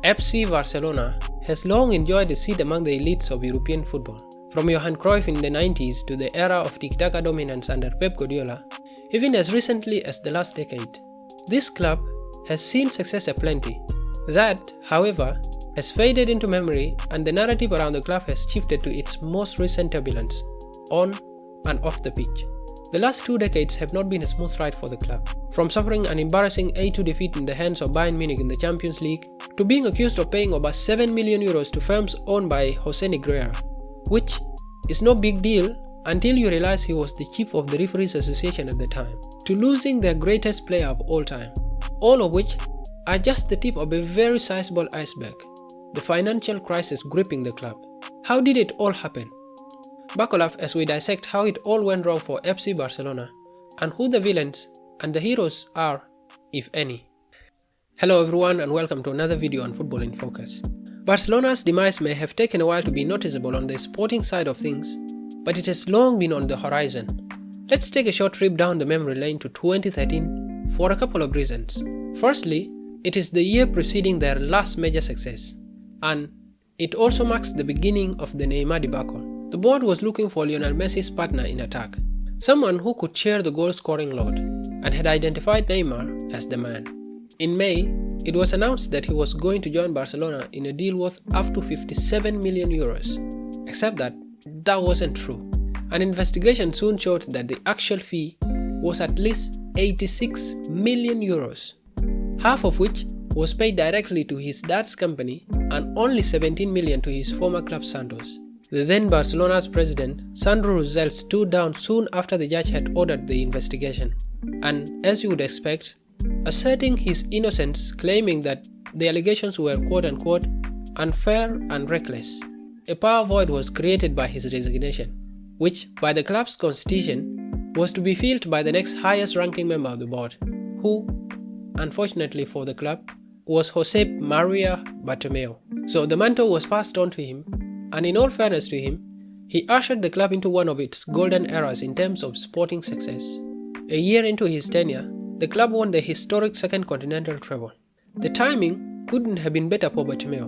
FC Barcelona has long enjoyed a seat among the elites of European football. From Johan Cruyff in the 90s to the era of tiki-taka dominance under Pep Guardiola, even as recently as the last decade, this club has seen success aplenty. That, however, has faded into memory, and the narrative around the club has shifted to its most recent turbulence, on and off the pitch. The last 2 decades have not been a smooth ride for the club. From suffering an embarrassing 8-2 defeat in the hands of Bayern Munich in the Champions League, to being accused of paying over 7 million euros to firms owned by Jose Negreira, which is no big deal until you realize he was the chief of the Referees Association at the time, to losing their greatest player of all time, all of which are just the tip of a very sizable iceberg, the financial crisis gripping the club. How did it all happen? Buckle up as we dissect how it all went wrong for FC Barcelona, and who the villains and the heroes are, if any. Hello everyone, and welcome to another video on Football in Focus. Barcelona's demise may have taken a while to be noticeable on the sporting side of things, but it has long been on the horizon. Let's take a short trip down the memory lane to 2013 for a couple of reasons. Firstly, it is the year preceding their last major success, and it also marks the beginning of the Neymar debacle. The board was looking for Lionel Messi's partner in attack, someone who could share the goal-scoring load, and had identified Neymar as the man. In May, it was announced that he was going to join Barcelona in a deal worth up to 57 million euros. Except that wasn't true. An investigation soon showed that the actual fee was at least 86 million euros, half of which was paid directly to his dad's company and only 17 million to his former club Santos. The then Barcelona's president, Sandro Rosell, stood down soon after the judge had ordered the investigation, and as you would expect, asserting his innocence, claiming that the allegations were quote-unquote unfair and reckless. A power void was created by his resignation, which, by the club's constitution, was to be filled by the next highest ranking member of the board, who, unfortunately for the club, was Josep Maria Bartomeu. So the mantle was passed on to him, and in all fairness to him, he ushered the club into one of its golden eras in terms of sporting success. A year into his tenure, the club won the historic second continental treble. The timing couldn't have been better for Bartomeu,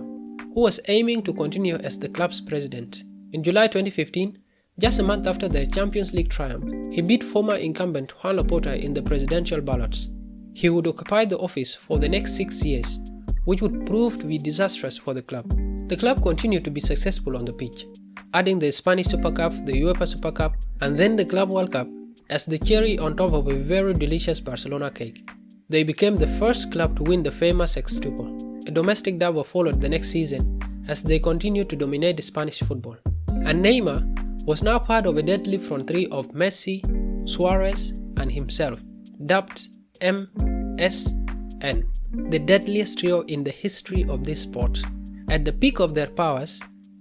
who was aiming to continue as the club's president. In July 2015, just a month after the Champions League triumph, he beat former incumbent Juan Laporta in the presidential ballots. He would occupy the office for the next 6 years, which would prove to be disastrous for the club. The club continued to be successful on the pitch, adding the Spanish Super Cup, the UEFA Super Cup, and then the Club World Cup as the cherry on top of a very delicious Barcelona cake. They became the first club to win the famous sextuple. A domestic double followed the next season as they continued to dominate the Spanish football. And Neymar was now part of a deadly front three of Messi, Suarez, and himself, dubbed MSN, the deadliest trio in the history of this sport. At the peak of their powers,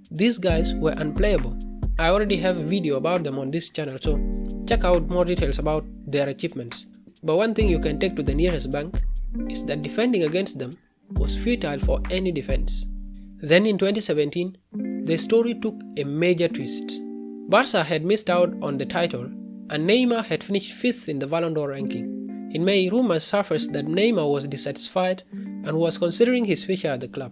these guys were unplayable. I already have a video about them on this channel, so check out more details about their achievements. But one thing you can take to the nearest bank is that defending against them was futile for any defense. Then in 2017, the story took a major twist. Barca had missed out on the title, and Neymar had finished 5th in the Ballon d'Or ranking. In May, rumors surfaced that Neymar was dissatisfied and was considering his future at the club.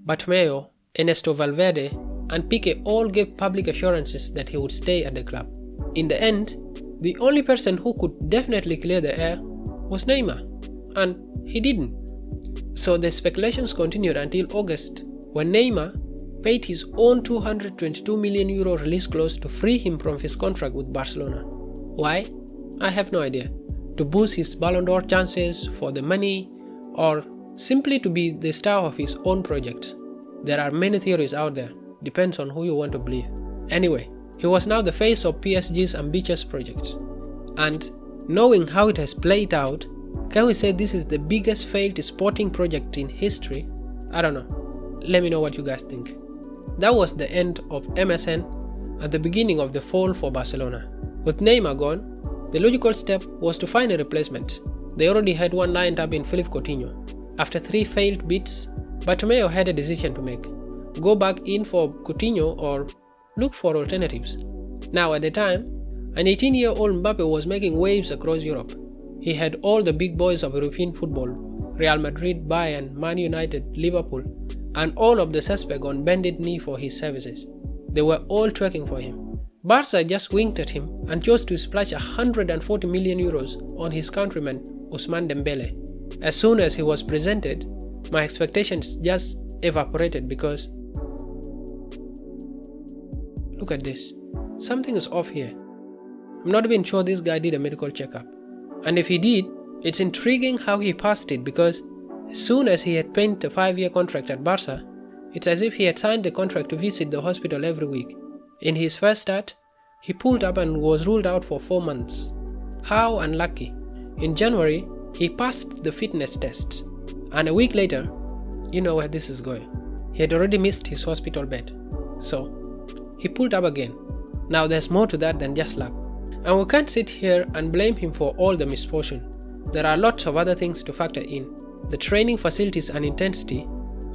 Bartomeu, Ernesto Valverde, and Piqué all gave public assurances that he would stay at the club. In the end, the only person who could definitely clear the air was Neymar, and he didn't. So the speculations continued until August, when Neymar paid his own 222 million euro release clause to free him from his contract with Barcelona. Why? I have no idea. To boost his Ballon d'Or chances, for the money, or simply to be the star of his own project. There are many theories out there, depends on who you want to believe. Anyway, he was now the face of PSG's ambitious project. And knowing how it has played out, can we say this is the biggest failed sporting project in history? I don't know. Let me know what you guys think. That was the end of MSN and the beginning of the fall for Barcelona. With Neymar gone, the logical step was to find a replacement. They already had one lined up in Philippe Coutinho. After 3 failed bids, Bartomeu had a decision to make. Go back in for Coutinho or look for alternatives. Now at the time, an 18-year-old Mbappe was making waves across Europe. He had all the big boys of European football, Real Madrid, Bayern, Man United, Liverpool, and all of the suspects on bended knee for his services. They were all twerking for him. Barca just winked at him and chose to splash 140 million euros on his countryman Ousmane Dembele. As soon as he was presented, my expectations just evaporated because look at this. Something is off here. I'm not even sure this guy did a medical checkup. And if he did, it's intriguing how he passed it because as soon as he had penned a 5-year contract at Barca, it's as if he had signed the contract to visit the hospital every week. In his first start, he pulled up and was ruled out for 4 months. How unlucky. In January, he passed the fitness tests. And a week later, you know where this is going. He had already missed his hospital bed. So, he pulled up again. Now there's more to that than just luck. And we can't sit here and blame him for all the misfortune. There are lots of other things to factor in. The training facilities and intensity,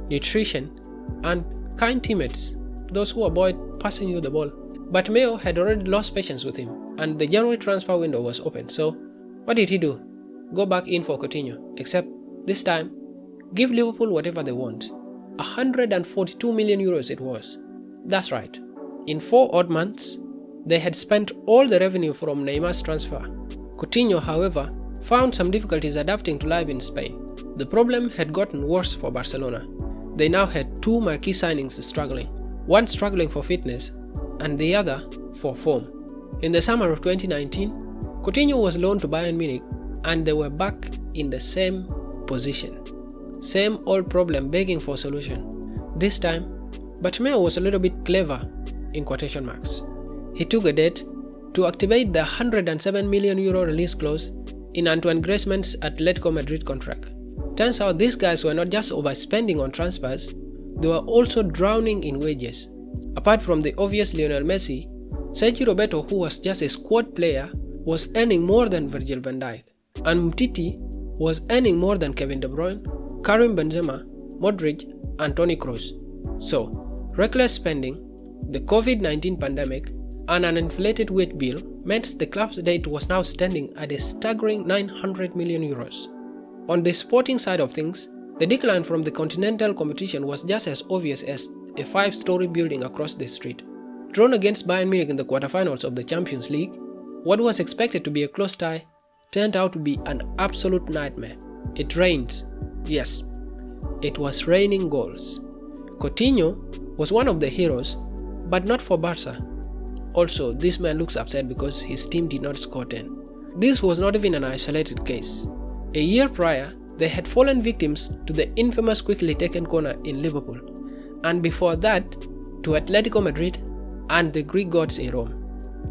nutrition, and kind teammates, those who avoid passing you the ball. Bartomeu had already lost patience with him, and the January transfer window was open, so what did he do? Go back in for Coutinho, except this time, give Liverpool whatever they want. 142 million euros it was. That's right. In 4 odd months, they had spent all the revenue from Neymar's transfer. Coutinho, however, found some difficulties adapting to life in Spain. The problem had gotten worse for Barcelona. They now had 2 marquee signings struggling, one struggling for fitness and the other for form. In the summer of 2019, Coutinho was loaned to Bayern Munich and they were back in the same position. Same old problem begging for solution. This time, Bartomeu was a little bit clever in quotation marks. He took a date to activate the 107 million euro release clause in Antoine Griezmann's Atletico Madrid contract. Turns out these guys were not just overspending on transfers, they were also drowning in wages. Apart from the obvious Lionel Messi, Sergio Roberto, who was just a squad player, was earning more than Virgil van Dijk, and Umtiti was earning more than Kevin De Bruyne, Karim Benzema, Modric, and Toni Kroos. So, reckless spending, the COVID-19 pandemic, and an inflated wage bill meant the club's debt was now standing at a staggering 900 million euros. On the sporting side of things, the decline from the continental competition was just as obvious as a 5-story building across the street. Drawn against Bayern Munich in the quarterfinals of the Champions League, what was expected to be a close tie turned out to be an absolute nightmare. It rained. Yes, it was raining goals. Coutinho was one of the heroes, but not for Barca. Also, this man looks upset because his team did not score 10. This was not even an isolated case. A year prior, they had fallen victims to the infamous quickly taken corner in Liverpool, and before that, to Atletico Madrid and the Greek gods in Rome.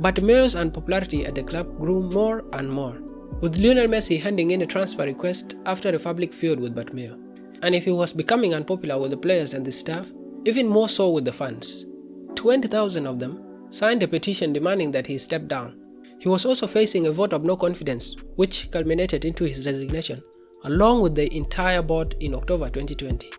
Bartomeu's unpopularity at the club grew more and more, with Lionel Messi handing in a transfer request after a public feud with Bartomeu. And if he was becoming unpopular with the players and the staff, even more so with the fans. 20,000 of them signed a petition demanding that he step down. He was also facing a vote of no confidence, which culminated into his resignation, along with the entire board in October 2020.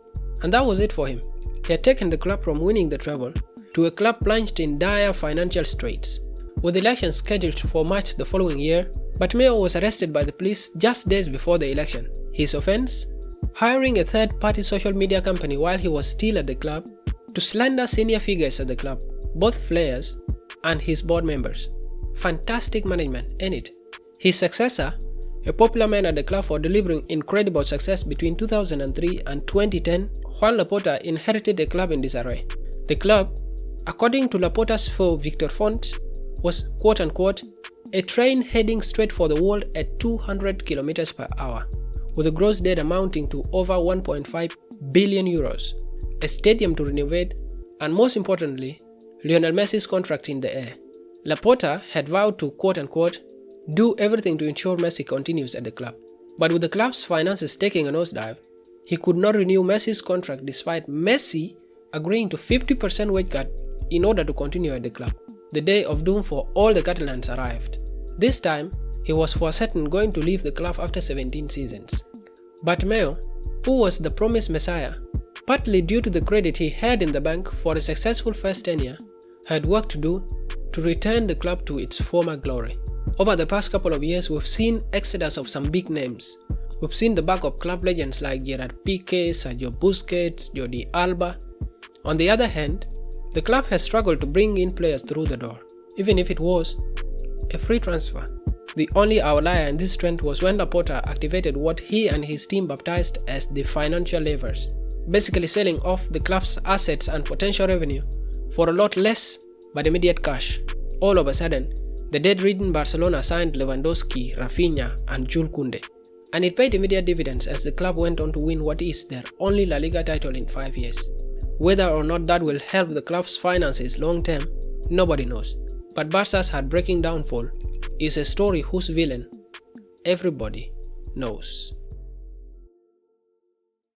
And that was it for him. He had taken the club from winning the treble to a club plunged in dire financial straits. With elections scheduled for March the following year, Bartomeu was arrested by the police just days before the election. His offense? Hiring a third-party social media company while he was still at the club to slander senior figures at the club, both players and his board members. Fantastic management, ain't it? His successor, a popular man at the club for delivering incredible success between 2003 and 2010, Juan Laporta inherited a club in disarray. The club, according to Laporta's foe Victor Font, was quote-unquote a train heading straight for the world at 200 km per hour, with a gross debt amounting to over 1.5 billion euros, a stadium to renovate, and most importantly, Lionel Messi's contract in the air. Laporta had vowed to quote-unquote do everything to ensure Messi continues at the club. But with the club's finances taking a nosedive, he could not renew Messi's contract despite Messi agreeing to 50% wage cut in order to continue at the club. The day of doom for all the Catalans arrived. This time, he was for certain going to leave the club after 17 seasons. Bartomeu, who was the promised messiah, partly due to the credit he had in the bank for a successful first tenure, had work to do to return the club to its former glory. Over the past couple of years, we've seen exodus of some big names, We've seen the back of club legends like Gerard Piqué, Sergio Busquets, Jordi Alba. On the other hand, the club has struggled to bring in players through the door, even if it was a free transfer. The only outlier in this trend was when Laporta activated what he and his team baptized as the financial levers, basically selling off the club's assets and potential revenue for a lot less but immediate cash. All of a sudden, the dead-ridden Barcelona signed Lewandowski, Rafinha and Jules Koundé, and it paid immediate dividends as the club went on to win what is their only La Liga title in 5 years. Whether or not that will help the club's finances long term, nobody knows. But Barca's heartbreaking downfall is a story whose villain everybody knows.